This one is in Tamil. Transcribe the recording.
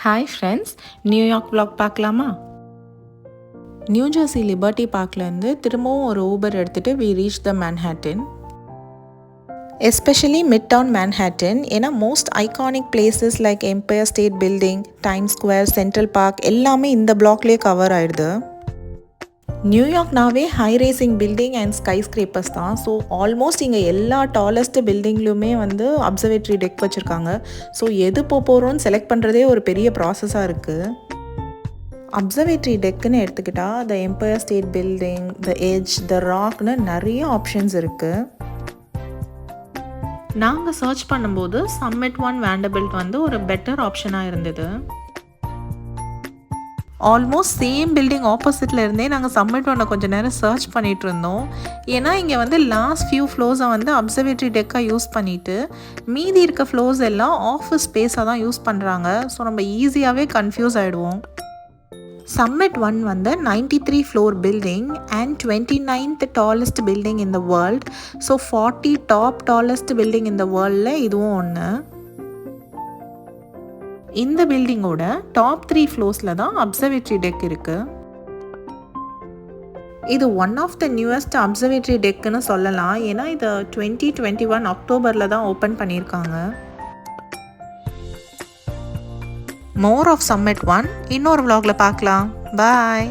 ஹாய் ஃப்ரெண்ட்ஸ், நியூயார்க் vlog பார்க்கலாமா? நியூ ஜெர்சி லிபர்ட்டி பார்க்லேருந்து திரும்பவும் ஒரு ஊபர் எடுத்துகிட்டு we reach the Manhattan. Especially midtown Manhattan, ஏன்னா most iconic places like Empire State Building, Time Square, Central Park எல்லாமே இந்த பிளாக்லேயே கவர் ஆயிடுது. நியூயார்க்னாவே high rising building and skyscrapers தான். ஸோ ஆல்மோஸ்ட் இங்கே எல்லா டாலஸ்ட் பில்டிங்லையுமே அப்சர்வேட்டரி டெக் வச்சுருக்காங்க. ஸோ எது போகிறோன்னு செலக்ட் பண்ணுறதே ஒரு பெரிய ப்ராசஸாக இருக்குது. அப்சர்வேட்டரி டெக்குன்னு எடுத்துக்கிட்டால் the Empire State Building, the Edge, the ராக்னு நிறைய ஆப்ஷன்ஸ் இருக்குது. நாங்கள் சர்ச் பண்ணும்போது சம்மிட் ஒன் வேண்டபில்ட் ஒரு பெட்டர் ஆப்ஷனாக இருந்தது. ஆல்மோஸ்ட் சேம் பில்டிங் ஆப்போசிட்டில் இருந்தே நாங்கள் சம்மிட் ஒன்றை கொஞ்சம் நேரம் சர்ச் பண்ணிகிட்டு இருந்தோம். ஏன்னா இங்கே லாஸ்ட் ஃபியூ ஃப்ளோர்ஸை அப்சர்வேட்டரி டெக்காக யூஸ் பண்ணிவிட்டு மீதி இருக்க ஃப்ளோர்ஸ் எல்லாம் ஆஃபீஸ் ஸ்பேஸாக தான் யூஸ் பண்ணுறாங்க. ஸோ நம்ம ஈஸியாகவே கன்ஃபியூஸ் ஆகிடுவோம். Summit One 93 floor building and 29th tallest building in the world. So 40 top tallest building in the வேர்ல்டில் இதுவும் ஒன்று. இந்த பில்டிங்கோட டாப் 3 ஃப்ளோர்ஸில் தான் அப்சர்வேட்டரி டெக் இருக்குது. இது one of the newest observatory டெக்குன்னு சொல்லலாம். ஏன்னா இது 2021 அக்டோபரில் தான் ஓப்பன் பண்ணியிருக்காங்க. மோர் ஆஃப் சம்மிட் ஒன் இன்னொரு vlogல பார்க்கலாம். பாய்.